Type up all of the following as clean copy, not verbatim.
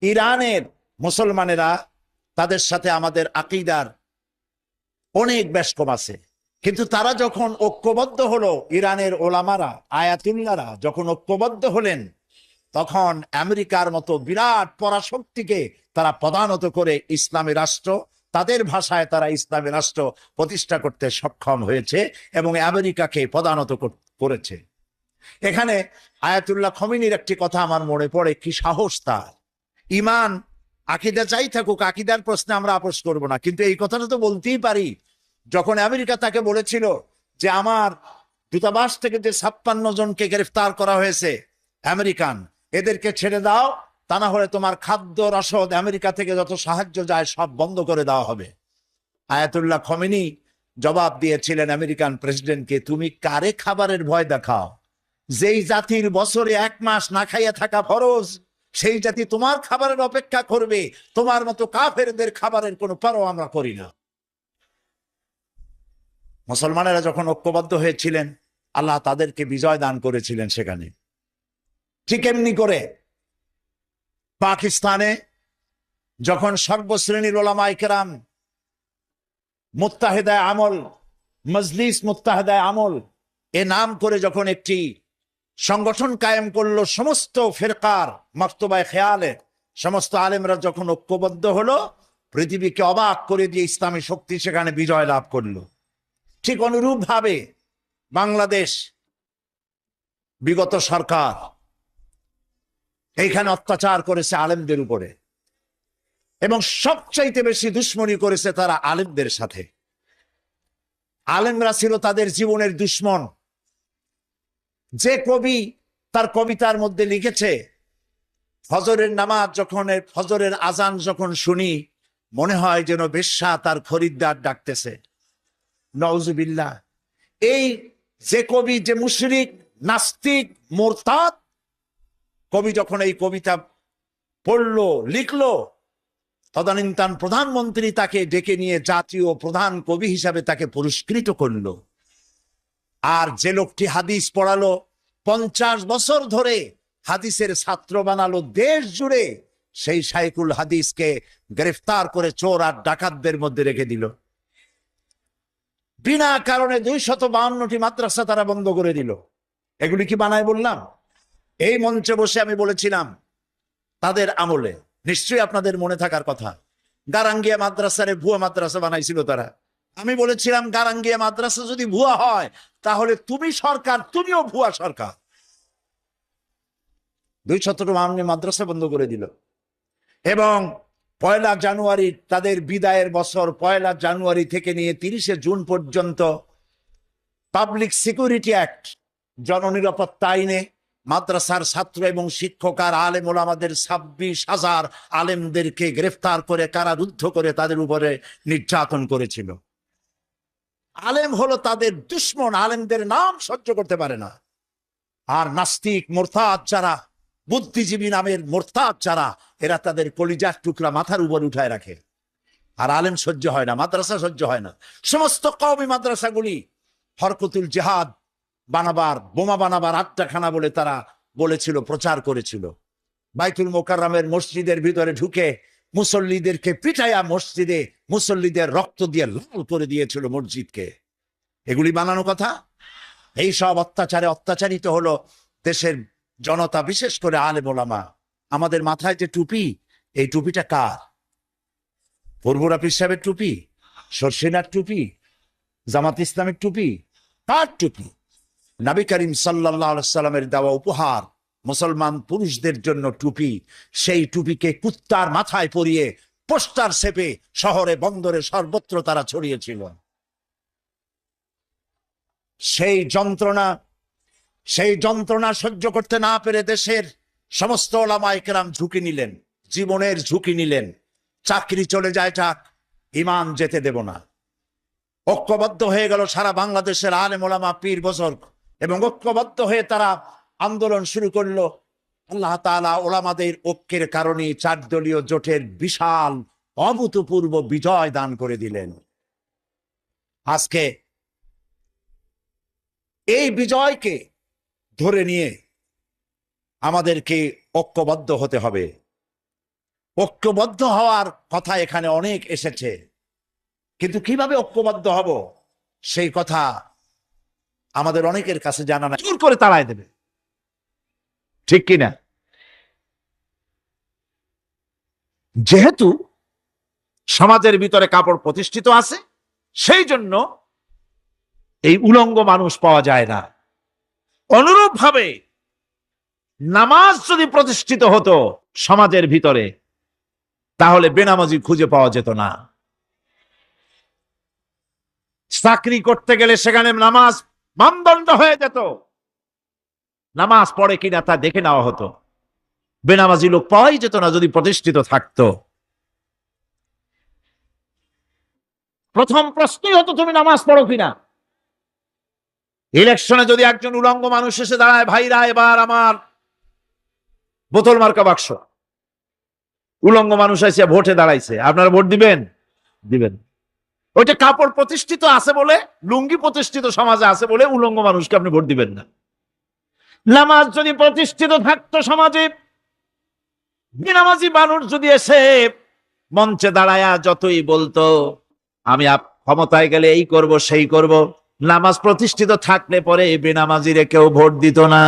ইরানের মুসলমানেরা, তাদের সাথে আমাদের আকীদার অনেক বেশ কম আছে, কিন্তু তারা যখন ঐক্যবদ্ধ হলো, ইরানের ওলামারা আয়াতুল্লাহরা যখন ঐক্যবদ্ধ হলেন, তখন আমেরিকার মতো বিরাট পরাশক্তিকে তারা পদানত করে ইসলামী রাষ্ট্র, তাদের ভাষায় তারা ইসলামী রাষ্ট্র প্রতিষ্ঠা করতে সক্ষম হয়েছে এবং আমেরিকাকে পদানত করেছে। এখানে আয়াতুল্লাহ খমিনীর একটি কথা আমার মনে পড়ে, কি সাহস তার! ইমান আকীদা চাই থাকুক, আকীদার প্রশ্নে আমরা আপোষ করব না, কিন্তু এই কথাটা তো বলতেই পারি। যখন আমেরিকা তাকে বলেছিল যে আমার দূতাবাস থেকে যে 56 জনকে গ্রেফতার করা হয়েছে আমেরিকান, এদেরকে ছেড়ে দাও, তা না হলে তোমার খাদ্য রসদ আমেরিকা থেকে যত সাহায্য যায় সব বন্ধ করে দেওয়া হবে। আয়াতুল্লাহ খমেনি জবাব দিয়েছিলেন আমেরিকান প্রেসিডেন্টকে, তুমি কারে খাবারের ভয় দেখাও? যেই জাতির বছরে 1 মাস না খাইয়া থাকা ফরজ, সেই জাতি তোমার খাবারের অপেক্ষা করবে? তোমার মতো কাফেরদের খাবারের কোনো পরোয়া আমরা করি না। মুসলমানেরা যখন ঐক্যবদ্ধ হয়েছিলেন, আল্লাহ তাদেরকে বিজয় দান করেছিলেন সেখানে। ঠিক এমনি করে পাকিস্তানে যখন সর্বশ্রেণীর ওলামায়ে কেরাম মুত্তাহিদায়ে আমল, মজলিস মুত্তাহিদায়ে আমল এ নাম করে যখন একটি সংগঠন কায়েম করলো, সমস্ত ফিরকার মাকতুবায়ে খেয়ালে সমস্ত আলেমরা যখন ঐক্যবদ্ধ হলো, পৃথিবীকে অবাক করে দিয়ে ইসলামী শক্তি সেখানে বিজয় লাভ করলো। ঠিক অনুরূপ ভাবে বাংলাদেশ বিগত সরকার এইখানে অত্যাচার করেছে আলেমদের উপরে, এবং সবচাইতে বেশি দুশ্মনী করেছে তারা আলেমদের সাথে। আলেমরা ছিল তাদের জীবনের দুশ্মন। যে কবি তার কবিতার মধ্যে লিখেছে, ফজরের নামাজ যখন, ফজরের আজান যখন শুনি, মনে হয় যেন বেশ্যা তার খরিদ্দার ডাকতেছে। নাউজুবিল্লাহ। এই যে কবি, যে মুশরিক, নাস্তিক, মুরতাদ কবি যখন এই কবিতা পড়লো, লিখলো, তদানীন্তন প্রধানমন্ত্রী তাকে ডেকে নিয়ে জাতীয় প্রধান কবি হিসাবে তাকে পুরস্কৃত করলো। আর যে লোকটি হাদিস পড়ালো, 50 বছর ধরে হাদিসের ছাত্র বানালো দেশ জুড়ে, সেই শাইখুল হাদিসকে গ্রেফতার করে চোর আর ডাকাতদের মধ্যে রেখে দিল। বিনা কারণে 252টি মাদ্রাসা তারা বন্ধ করে দিল। এগুলি কি বানায় বললাম? এই মঞ্চে বসে আমি বলেছিলাম তাদের আমলে, নিশ্চয়ই আপনাদের মনে থাকার কথা, গারাঙ্গিয়া মাদ্রাসারে ভুয়া মাদ্রাসা বানাইছিল তারা। আমি বলেছিলাম গারাঙ্গিয়া মাদ্রাসা যদি ভুয়া হয়, তাহলে তুমি সরকার, তুমিও ভুয়া সরকার। 252 মাদ্রাসা বন্ধ করে দিল। এবং 1 জানুয়ারি তাদের বিদায়ের বছর, 1 জানুয়ারি থেকে নিয়ে 30 জুন পর্যন্ত পাবলিক সিকিউরিটি অ্যাক্ট, জননিরাপত্তা আইনে মাদ্রাসার ছাত্র এবং শিক্ষক আর আলেম ওলামাদের 26,000 আলেমদেরকে গ্রেফতার করে কারারুদ্ধ করে তাদের উপরে নির্যাতন করেছিল। আলেম হলো তাদের দুশ্মন, আলেমদের নাম সহ্য করতে পারে না। আর নাস্তিক, মুরতাদ যারা, বুদ্ধিজীবী নামের মুরতাদ যারা, এরা তাদের কলিজার টুকরা মাথার উপর উঠায় রাখে। আর আলেম সহ্য হয় না, মাদ্রাসা সহ্য হয় না। সমস্ত কওমি মাদ্রাসাগুলি হরকতুল জিহাদ বানাবার, বোমা বানাবার আড্ডাখানা বলে তারা বলেছিল, প্রচার করেছিল। বাইতুল মোকাররমের মসজিদের ভিতরে ঢুকে মুসল্লিদেরকে পিটাইয়া মসজিদে মুসল্লিদের রক্ত দিয়ে লাল করে দিয়েছিল মসজিদকে। এগুলি বানানো কথা। এই সব অত্যাচারে অত্যাচারিত হলো দেশের জনতা, বিশেষ করে আলেম ওলামা। আমাদের মাথায় যে টুপি, এই টুপিটা কার? পূর্বরা পীর সাহেবের টুপি? শর্ষিনার টুপি? জামাত ইসলামের টুপি? কার টুপি? নবী করিম সাল্লাল্লাহু আলাইহি সাল্লামের দেওয়া উপহার মুসলমান পুরুষদের জন্য টুপি। সেই টুপিকে কুত্তার মাথায় পরিয়ে পোস্টার ছেপে শহরে বন্দরে সর্বত্র তারা ছড়িয়েছিল। সেই যন্ত্রণা সহ্য করতে না পেরে দেশের সমস্ত ওলামায়ে কেরাম ঝুঁকি নিলেন, জীবনের ঝুঁকি নিলেন। চাকরি চলে যায় যাক, ইমান যেতে দেব না। ঐক্যবদ্ধ হয়ে গেল সারা বাংলাদেশের আলেম ওলামা, পীর বুজুর্গ, এবং ঐক্যবদ্ধ হয়ে তারা আন্দোলন শুরু করলো। আল্লাহ তাআলা ওলামাদের ঐক্যের কারণে 4 দলীয় জোটের বিশাল অভূতপূর্ব বিজয় দান করে দিলেন। আজকে এই বিজয়কে ধরে নিয়ে আমাদেরকে ঐক্যবদ্ধ হতে হবে। ঐক্যবদ্ধ হওয়ার কথা এখানে অনেক এসেছে, কিন্তু কিভাবে ঐক্যবদ্ধ হব সেই কথা আমাদের অনেকের কাছে জানা নাই। জোর করে তাড়ায় দেবে, ঠিক কিনা? যেহেতু সমাজের ভিতরে কাপড় প্রতিষ্ঠিত আছে, সেই জন্য এই উলঙ্গ মানুষ পাওয়া যায় না। অনুরূপ ভাবে নামাজ যদি প্রতিষ্ঠিত হতো সমাজের ভিতরে, তাহলে বেনামাজি খুঁজে পাওয়া যেত না। চাকরি করতে গেলে সেখানে নামাজ মানদণ্ড হয়ে যেত, নামাজ পড়ে কিনা তা দেখে নেওয়া হতো। বেনামাজি লোক পাওয়াই যেত না যদি প্রতিষ্ঠিত থাকতো। প্রথম প্রশ্নই হতো তুমি নামাজ পড়ো কিনা। ইলেকশনে যদি একজন উলঙ্গ মানুষ এসে দাঁড়ায়, ভাইরা এবার আমার বোতল মার্কা বাক্স, উলঙ্গ মানুষ এসে ভোটে দাঁড়াইছে, আপনারা ভোট দিবেন? দিবেন। ওইটা কাপড় প্রতিষ্ঠিত আছে বলে, লুঙ্গি প্রতিষ্ঠিত সমাজে আছে বলে উলঙ্গ মানুষকে আপনি ভোট দিবেন না। নামাজ যদি প্রতিষ্ঠিত থাকতো সমাজে, বেনামাজি মানুষ যদি এসে মঞ্চে দাঁড়ায়া যতই বলতো আমি ক্ষমতায় গেলে এই করব সেই করব, নামাজ প্রতিষ্ঠিত থাকলে পরে বেনামাজিরে কেউ ভোট দিত না।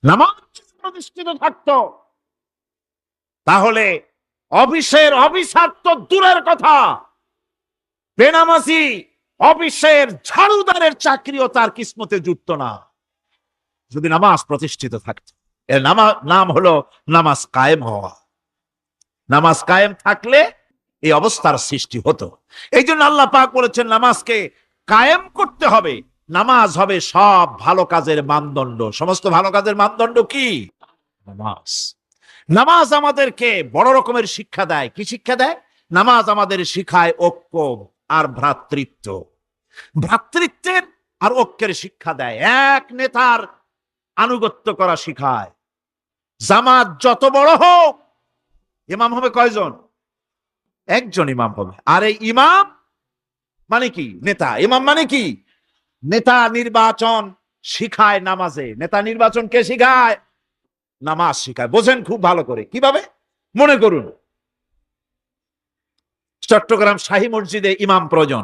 নামাজ প্রতিষ্ঠিত থাকতো তাহলে অফিসের অফিসার তো দূরের কথা, বেনামাজি অফিসের ঝাড়ুদারের চাকরিও তার কিসমতে জুটত না যদি নামাজ প্রতিষ্ঠিত থাকত। এর নাম হলো নামাজ কায়েম হওয়া। নামাজ কায়েম থাকলে এই অবস্থার সৃষ্টি হতো। এই জন্য আল্লাহ পাক বলেছেন নামাজকে কায়েম করতে হবে। নামাজ হবে সব ভালো কাজের মানদণ্ড। সমস্ত ভালো কাজের মানদণ্ড কি? নামাজ। নামাজ আমাদেরকে বড় রকমের শিক্ষা দেয়। কি শিক্ষা দেয়? নামাজ আমাদের শিখায় ঐক্য আর ভ্রাতৃত্ব। ভ্রাতৃত্বের আর ঐক্যের শিক্ষা দেয়। এক নেতার আনুগত্য করা শিখায়। জামাত যত বড় হোক, ইমাম হবে কয়জন? একজন ইমাম হবে। আর এই ইমাম মানে কি? নেতা। ইমাম মানে কি? নেতা নির্বাচন শিখায় নামাজে। নেতা নির্বাচন কে শিখায়? নামাজ শিখায়। বোঝেন খুব ভালো করে। কিভাবে? মনে করুন চট্টগ্রাম শাহী মসজিদে ইমাম প্রয়োজন।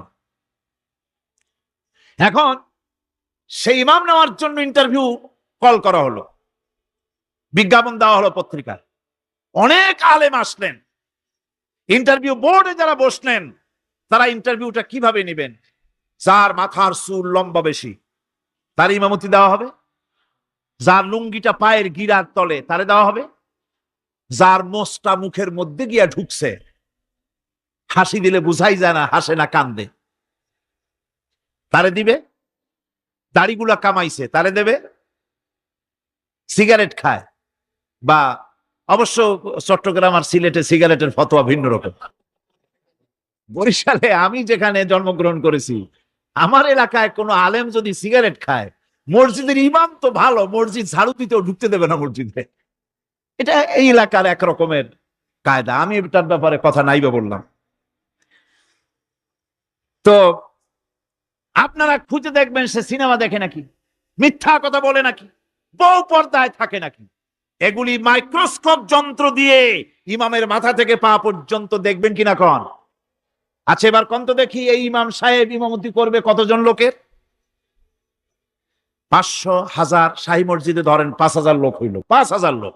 এখন সেই ইমাম নেওয়ার জন্য ইন্টারভিউ কল করা হলো, বিজ্ঞাপন দেওয়া হলো পত্রিকায়। অনেক আলেম আসলেন। ইন্টারভিউ বোর্ডে যারা বসলেন তারা ইন্টারভিউটা কিভাবে নেবেন? যার মাথার চুল লম্বা বেশি তার ইমামতি দেওয়া হবে, যার লুঙ্গিটা পায়ের গিরার তলে তারে দেওয়া হবে, যার মোষটা মুখের মধ্যে গিয়া ঢুকছে, হাসি দিলে বুঝাই যায় না হাসে না কান্দে, তারে দিবে। দাড়িগুলা কামাইছে তারে দেবে। সিগারেট খায়, বা অবশ্য চট্টগ্রাম আর সিলেটে সিগারেটের ফতোয়া ভিন্ন রকম। বরিশালে আমি যেখানে জন্মগ্রহণ করেছি, আমার এলাকায় কোনো আলেম যদি সিগারেট খায়, মসজিদের ইমাম তো ভালো, মসজিদ ঝাড়ু দিতেও ঢুকতে দেবে না মসজিদে। এটা এই এলাকার এক রকমের কায়দা। আমি এটার ব্যাপারে কথা নাইবে বললাম। তো আপনারা খুঁজে দেখবেন সে সিনেমা দেখে নাকি, মিথ্যা কথা বলে নাকি, বউ পর্দায় থাকে নাকি। এগুলি মাইক্রোস্কোপ যন্ত্র দিয়ে ইমামের মাথা থেকে পা পর্যন্ত দেখবেন কিনা কন? আচ্ছা এবার কন তো দেখি, এই ইমাম সাহেব ইমামতি করবে কতজন লোকের? 500, 1000, শাহী মসজিদে ধরেন 5000 লোক হইল। 5000 লোক,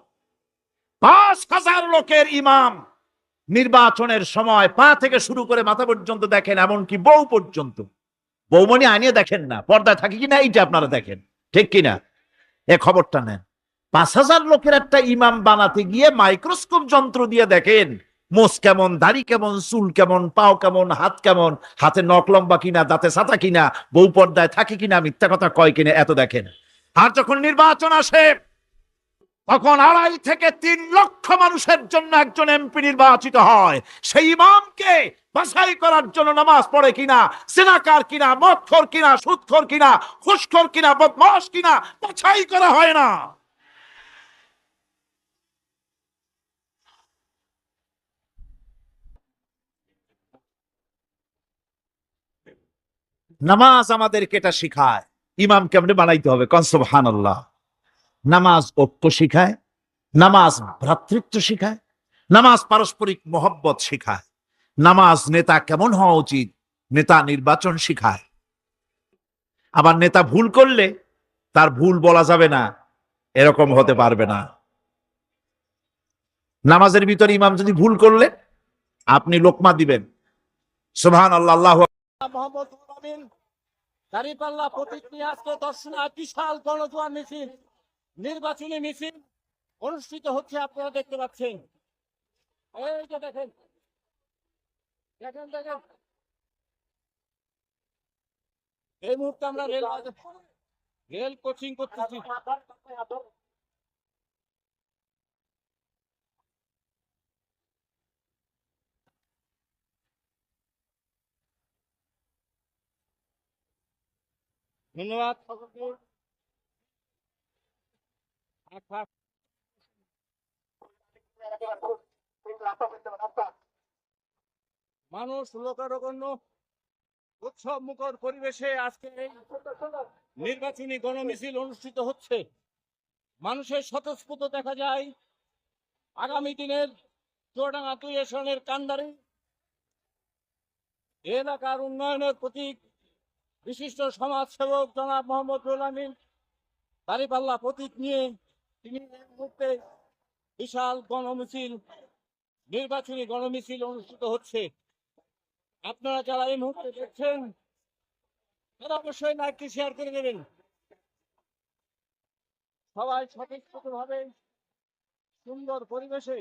5000 লোকের ইমাম নির্বাচনের সময় পা থেকে শুরু করে মাথা পর্যন্ত দেখেন, এমনকি বউ পর্যন্ত। বৌমনি আনিয়ে দেখেন না, পর্দায় থাকে কিনা এইটা আপনারা দেখেন, ঠিক কিনা? এ খবরটা নেন। 5000 লোকের একটা ইমাম বানাতে গিয়ে মাইক্রোস্কোপ যন্ত্র দিয়ে দেখেন মোষ কেমন, দাড়ি কেমন, চুল কেমন, পাও কেমন, হাত কেমন, হাতে নখ লম্বা কিনা, দাঁতে ছাতা কিনা, বউ পর্দায় থাকে কিনা, মিথ্যা কথা কয় কিনা, এত দেখেন। আর যখন নির্বাচন আসে তখন 2.5 থেকে 3 লক্ষ মানুষের জন্য একজন এমপি নির্বাচিত হয়। সেই ইমামকে বাছাই করার জন্য নামাজ পড়ে কিনা, জিনাকার কিনা, মদখোর কিনা, সুদখোর কিনা, ঘুষখোর কিনা, বদমাশ কিনা বাছাই করা হয় না। নামাজ আমাদেরকে এটা শিখায় ইমাম কেমনে বানাইতে হবে। কন সুবহানাল্লাহ। নামাজ ঐক্য শিখায়, নামাজ ভ্রাতৃত্ব শিখায়, নামাজ পারস্পরিক মহব্বত শিখায়, নামাজ নেতা কেমন হওয়া উচিত, নেতা নির্বাচন শিখায়। আবার নেতা ভুল করলে তার ভুল বলা যাবে না, এরকম হতে পারবে না। নামাজের ভিতরে ইমাম যদি ভুল করলে আপনি লোকমা দিবেন, সুবহানাল্লাহ, আল্লাহু মোহাম্মদ আমিন দাঁড়িপাল্লা প্রতীক নিয়ে আজকে দর্শনা বিশাল গণজোয়ার মিছিল, নির্বাচনী মিছিল অনুষ্ঠিত হচ্ছে। আপনারা দেখতে পাচ্ছেন, এই যে দেখেন দেখেন দেখেন, এই মুহূর্তে আমরা রেল কোচিং করতেছি। ধন্যবাদ সকলকে। মানুষ লোকারণ্য উৎসব মুখর পরিবেশে আজকে এই নির্বাচনী গণমিছিল অনুষ্ঠিত হচ্ছে। মানুষের স্বতঃস্ফূর্ত দেখা যায় আগামী দিনের চুয়াডাঙ্গা 2 আসনের কান্ডারি এলাকার উন্নয়নের প্রতীক বিশিষ্ট সমাজসেবক জনাব মোহাম্মদ রুহুল আমিন দাঁড়িপাল্লা প্রতীক নিয়ে তিনি এই মুহূর্তে বিশাল গণমিছিল, নির্বাচনী গণমিছিল অনুষ্ঠিত হচ্ছে। আপনারা যারা এই মুহূর্তে দেখছেন তারা অবশ্যই লাইভটি শেয়ার করে দেবেন। সবাই স্বতঃস্ফূর্তভাবে সুন্দর পরিবেশে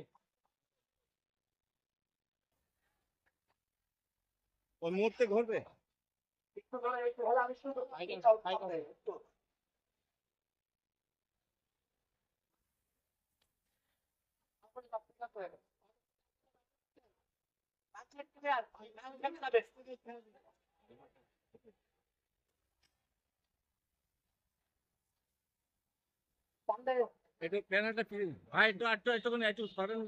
ওই মুহূর্তে ঘটবে। একটু প্যানেলটা ভাই একটু সরেন,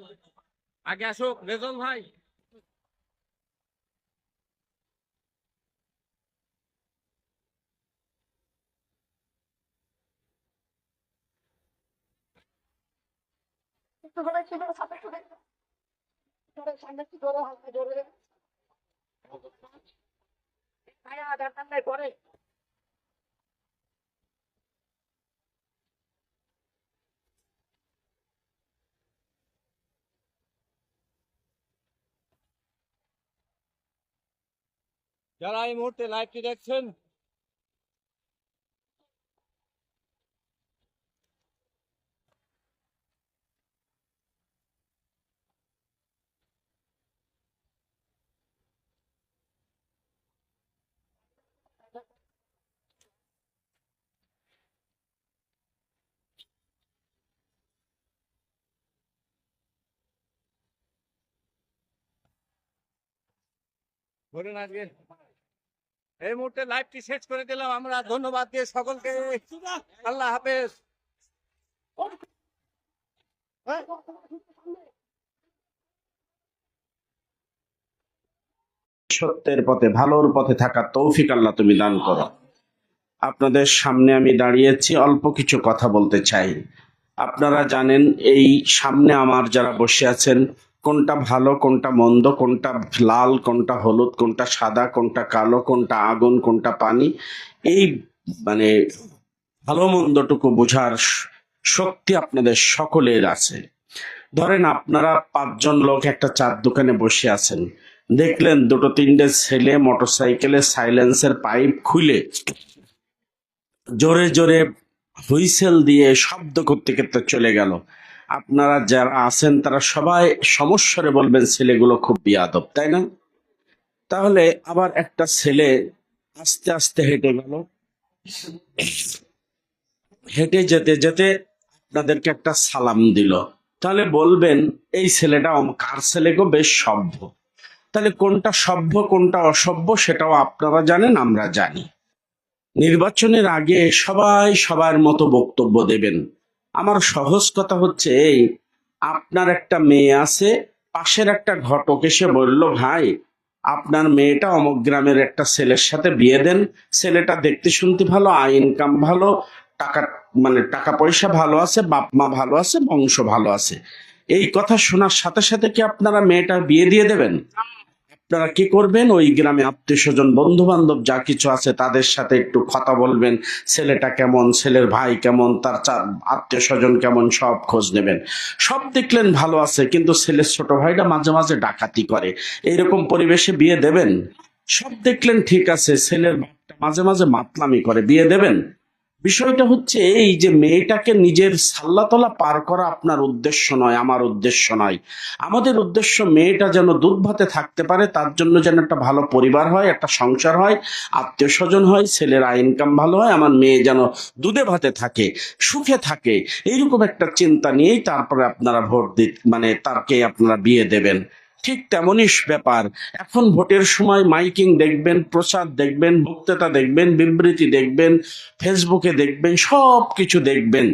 আগে আসুক রেজল ভাই। পরে যারা এই মুহূর্তে লাইভটি দেখছেন ধরুন, আজকে এই মুহূর্তে লাইভটি শেষ করে দিলাম আমরা। ধন্যবাদ দিয়ে সকলকে, আল্লাহ হাফেজ। সত্যের পথে, ভালোর পথে থাকার তৌফিক আল্লাহ তুমি দান করো। আপনাদের সামনে আমি দাঁড়িয়েছি, অল্প কিছু কথা বলতে চাই। আপনারা জানেন এই সামনে আমার যারা বসে আছেন, কোনটা ভালো কোনটা মন্দ, কোনটা লাল কোনটা হলুদ, কোনটা সাদা কোনটা কালো, কোনটা আগুন কোনটা পানি, এই মানে ভালো মন্দটুকু বোঝার শক্তি আপনাদের সকলের আছে। ধরেন আপনারা 5 জন লোক একটা চার দোকানে বসে আছেন, দেখলেন 2-3টে ছেলে মোটরসাইকেলে সাইলেন্সের পাইপ খুলে জোরে জোরে হুইসেল দিয়ে শব্দ করতে করতে চলে গেল। আপনারা যারা আছেন তারা সবাই সমস্যারে বলবেন ছেলেগুলো খুব বিয়াদব, তাই না? তাহলে আবার একটা ছেলে আস্তে আস্তে হেঁটে গেল, হেঁটে যেতে যেতে আপনাদেরকে একটা সালাম দিল, তাহলে বলবেন এই ছেলেটা কার ছেলে গো, বেশ সভ্য। তাহলে কোনটা সভ্য কোনটা অসভ্য সেটাও আপনারা জানেন, আমরা জানি। নির্বাচনের আগে সবাই সবার মতো বক্তব্য দেবেন। আমার সহজ কথা হচ্ছে এই, আপনার একটা মেয়ে আছে, পাশের একটা ঘটক এসে বলল ভাই আপনার মেয়েটা অমুক গ্রামের একটা ছেলের সাথে বিয়ে দেন, ছেলেটা দেখতে শুনতে ভালো, ইনকাম ভালো, টাকা মানে টাকা পয়সা ভালো আছে, বাপ মা ভালো আছে, বংশ ভালো আছে, এই কথা শোনার সাথে সাথে কি আপনারা মেয়েটার বিয়ে দিয়ে দেবেন? আপনারা কি করবেন, ওই গ্রামে আত্মীয় স্বজন বন্ধু বান্ধব যা কিছু আছে তাদের সাথে একটু কথা বলবেন, ছেলেটা কেমন, ছেলের ভাই কেমন, তার আত্মীয় স্বজন কেমন, সব খোঁজ নেবেন। সব দেখলেন ভালো আছে, কিন্তু ছেলের ছোট ভাইটা মাঝে মাঝে ডাকাতি করে, এইরকম পরিবেশে বিয়ে দেবেন? সব দেখলেন ঠিক আছে, ছেলের বাপটা মাঝে মাঝে মাতলামি করে, বিয়ে দেবেন? বিষয়টা হচ্ছে এই যে মেয়েটাকে নিজের সাল্লাতলা পার করা আপনার উদ্দেশ্য নয়, আমার উদ্দেশ্য নয়। আমাদের উদ্দেশ্য মেয়েটা যেন দুধ ভাতে থাকতে পারে, তার জন্য যেন একটা ভালো পরিবার হয়, একটা সংসার হয়, আত্মীয় স্বজন হয়, ছেলের ইনকাম ভালো হয়, আমার মেয়ে যেন দুধে ভাতে থাকে, সুখে থাকে, এইরকম একটা চিন্তা নিয়েই তারপরে আপনারা ভোট মানে তাকে আপনারা বিয়ে দেবেন। ঠিক তেমনই ব্যাপার। এখন ভোটের সময় মাইকিং দেখবেন, প্রচার দেখবেন, বক্তৃতা দেখবেন, বিবৃতি দেখবেন, ফেসবুকে দেখবেন, সব কিছু দেখবেন।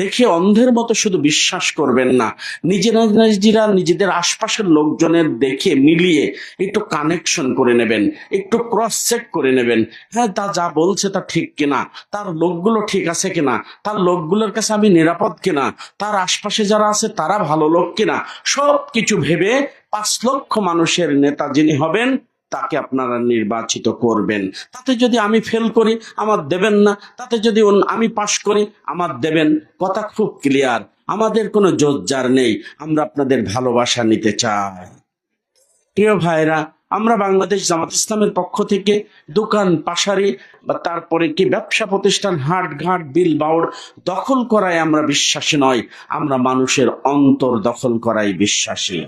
দেখে অন্ধের মতো শুধু বিশ্বাস করবেন না, নিজেরা নিজেদের আশপাশের লোকজনের দেখে মিলিয়ে একটু কানেকশন করে নেবেন, একটু ক্রস চেক করে নেবেন। হ্যাঁ, তা যা বলছে তা ঠিক কিনা, তার লোকগুলো ঠিক আছে কিনা, তার লোকগুলোর কাছে আমি নিরাপদ কিনা, তার আশপাশে যারা আছে তারা ভালো লোক কিনা, সব কিছু ভেবে 5 লক্ষ মানুষের নেতা যিনি হবেন তাকে আপনারা নির্বাচিত করবেন। তাতে যদি আমি ফেল করি আমার দেবেন না, তাতে যদি আমি পাশ করি আমার দেবেন। কথা খুব ক্লিয়ার, আমাদের কোনো জোরজার নেই, আমরা আপনাদের ভালোবাসা নিতে চাই। প্রিয় ভাইরা, আমরা বাংলাদেশ জামাত ইসলামের পক্ষ থেকে দোকান পাশারি বা তারপরে কি ব্যবসা প্রতিষ্ঠান, হাট ঘাট, বিল বাউড় দখল করায় আমরা বিশ্বাসী নয়, আমরা মানুষের অন্তর দখল করাই বিশ্বাসী।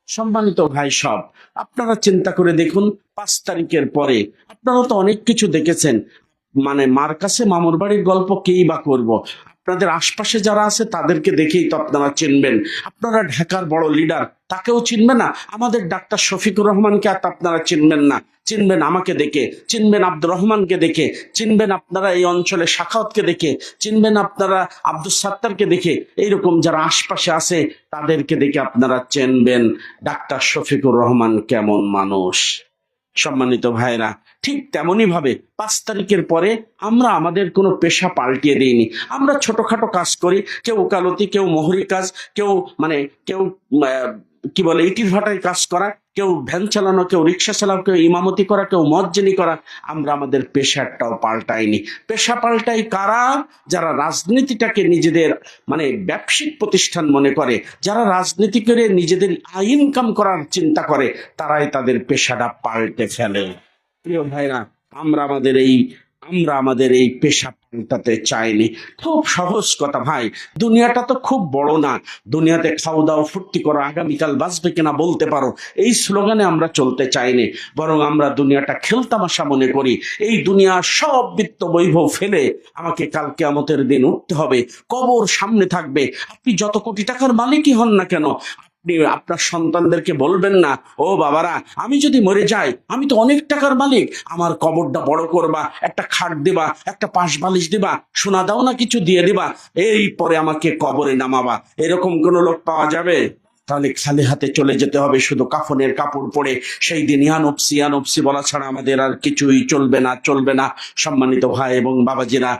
সম্মানিত ভাই সব, আপনারা চিন্তা করে দেখুন, 5 তারিখের পরে আপনারা তো অনেক কিছু দেখেছেন, মানে মার কাছে মামুর বাড়ির গল্প কেই বা করব, আপনাদের আশপাশে যারা আছে তাদেরকে দেখেই তো আপনারা চিনবেন। আপনারা ঢাকার বড় লিডার তাকেও চিনবেন না, আমাদের ডাক্তার শফিকুর রহমানকে আর আপনারা চিনবেন না, চিনবেন আমাকে দেখে, চিনবেন আব্দুর রহমানকে দেখে, চিনবেন আপনারা এই অঞ্চলে সাখাওয়াতকে দেখে, চিনবেন আপনারা আব্দুল সাত্তারকে দেখে, এইরকম যারা আশপাশে আছে তাদেরকে দেখে আপনারা চিনবেন ডাক্তার শফিকুর রহমান কেমন মানুষ। সম্মানিত ভাইরা, ঠিক তেমনি ভাবে 5 তারিখের পরে আমরা আমাদের কোনো পেশা পাল্টিয়ে দিইনি, আমরা ছোটখাটো কাজ করি, কেউ ওকালতি, কেউ মোহরি কাজ, কেউ কেউ কি বলে ইটির ভাটায় কাজ করা, কেউ ভ্যান চালানো, কেউ রিক্সা চালানো, কেউ ইমামতি করা, কেউ মজ্জিনি করা, আমরা আমাদের পেশাটাও পাল্টাইনি। পেশা পাল্টাই কারা? যারা রাজনীতিটাকে নিজেদের ব্যবসায়িক প্রতিষ্ঠান মনে করে, যারা রাজনীতি করে নিজেদের ইনকাম করার চিন্তা করে, তারাই তাদের পেশাটা পাল্টে ফেলে। প্রিয় ভাইরা, আমরা আমাদের এই পেশা পাল্টাতে চাইনি। খুব সহজ কথা ভাই, দুনিয়াটা তো খুব বড় না, দুনিয়াতে খাও দাও ফুর্তি করো, আগামীকাল বাঁচবে কিনা বলতে পারো, এই স্লোগানে আমরা চলতে চাইনি, বরং আমরা দুনিয়াটা খেলতামাশা মনে করি। এই দুনিয়ার সব বিত্ত বৈভব ফেলে আমাকে কাল কিয়ামতের দিন উঠতে হবে, কবর সামনে থাকবে। আপনি যত কোটি টাকার মালিকই হন না কেন, আপনি আপনার সন্তানদেরকে বলবেন না, ও বাবারা আমি যদি মরে যাই আমি তো অনেক টাকার মালিক, আমার কবরটা বড় করবা, একটা খাট দিবা, একটা পাশ বালিশ দিবা, সোনা দাও না কিছু দিয়ে দিবা, এই পরে আমাকে কবরে নামাবা। এরকম কোন লোক পাওয়া যাবে? তাহলে খালি হাতে চলে যেতে হবে, শুধু কাফনের কাপড় পরে। সেই দিন ইয়ানফসি বলা ছাড়া আমাদের আর কিছুই চলবে না। সম্মানিত ভাই এবং বাবাজিরা,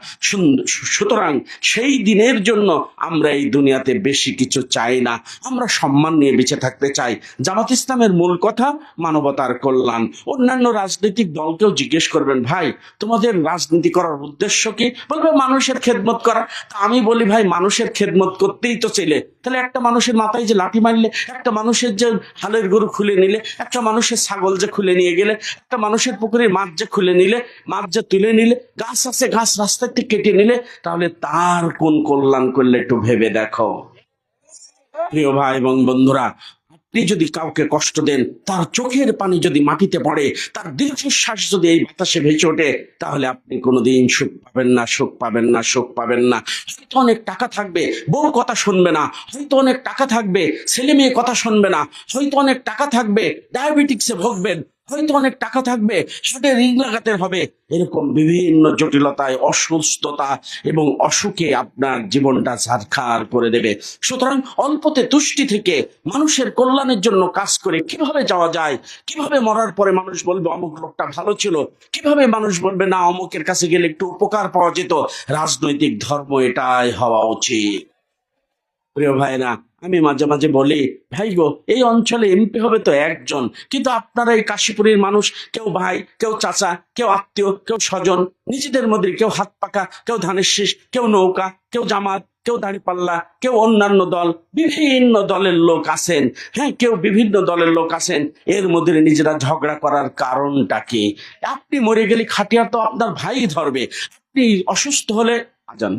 সুতরাং সেই দিনের জন্য আমরা এই দুনিয়াতে বেশি কিছু চাই না, আমরা সম্মান নিয়ে বেঁচে থাকতে চাই। জামাত ইসলামের মূল কথা মানবতার কল্যাণ। অন্যান্য রাজনৈতিক দলকেও জিজ্ঞেস করবেন, ভাই তোমাদের রাজনীতি করার উদ্দেশ্য কি? বলবে মানুষের খেদমত করা। তা আমি বলি, ভাই মানুষের খেদমত করতেই তো ছিলে, তাহলে একটা মানুষের মাথায় যে লাঠি মারলে, একটা মানুষের যে হালের গরু খুলে নিলে, একটা মানুষের ছাগল যে খুলে নিয়ে গেলে, একটা মানুষের পুকুরের মাছ যে খুলে নিলে, মাছ যে তুলে নিলে, গাছ আছে গাছ রাস্তা থেকে কেটে নিলে, তাহলে তার কোন কল্যাণ করলে একটু ভেবে দেখো। প্রিয় ভাই এবং বন্ধুরা, আপনি যদি কাউকে কষ্ট দেন, তার চোখের পানি যদি মাটিতে পড়ে, তার দীর্ঘশ্বাস যদি এই বাতাসে ভেসে ওঠে, তাহলে আপনি কোনোদিন সুখ পাবেন না। হয়তো অনেক টাকা থাকবে, বউ কথা শুনবে না, হয়তো অনেক টাকা থাকবে, ছেলে মেয়ে কথা শুনবে না, হয়তো অনেক টাকা থাকবে, ডায়াবেটিক্সে ভুগবেন, হয়তো অনেক টাকা থাকবে, হাটে রিং লাগাতে হবে। এরকম বিভিন্ন জটিলতায়, অসুস্থতা এবং অসুখে আপনার জীবনটা ছারখার করে দেবে। সুতরাং অল্পতে তুষ্টি থেকে মানুষের কল্যাণের জন্য কাজ করে কিভাবে যাওয়া যায়, কিভাবে মরার পরে মানুষ বলবে অমুক লোকটা ভালো ছিল, কিভাবে মানুষ বলবে না অমুকের কাছে গেলে একটু উপকার পাওয়া যেত, রাজনৈতিক ধর্ম এটাই হওয়া উচিত। প্রিয় ভাইরা, আমি মাঝে মাঝে বলি, ভাই গো, এই অঞ্চলে এমপি হবে তো একজন, কিন্তু আপনারা এই কাশীপুরের মানুষ, কেউ ভাই, কেউ চাচা, কেউ আত্মীয়, কেউ স্বজন, নিজেদের মধ্যে কেউ হাত পাকা, কেউ ধানের শীষ, কেউ নৌকা, কেউ জামাত, কেউ দাঁড়িপাল্লা, কেউ অন্যান্য দল, বিভিন্ন দলের লোক আছেন। হ্যাঁ, কেউ বিভিন্ন দলের লোক আছেন। এর মধ্যে নিজেরা ঝগড়া করার কারণটা কি? আপনি মরে গেলে খাটিয়া তো আপনার ভাই ধরবে, আপনি অসুস্থ হলে আজান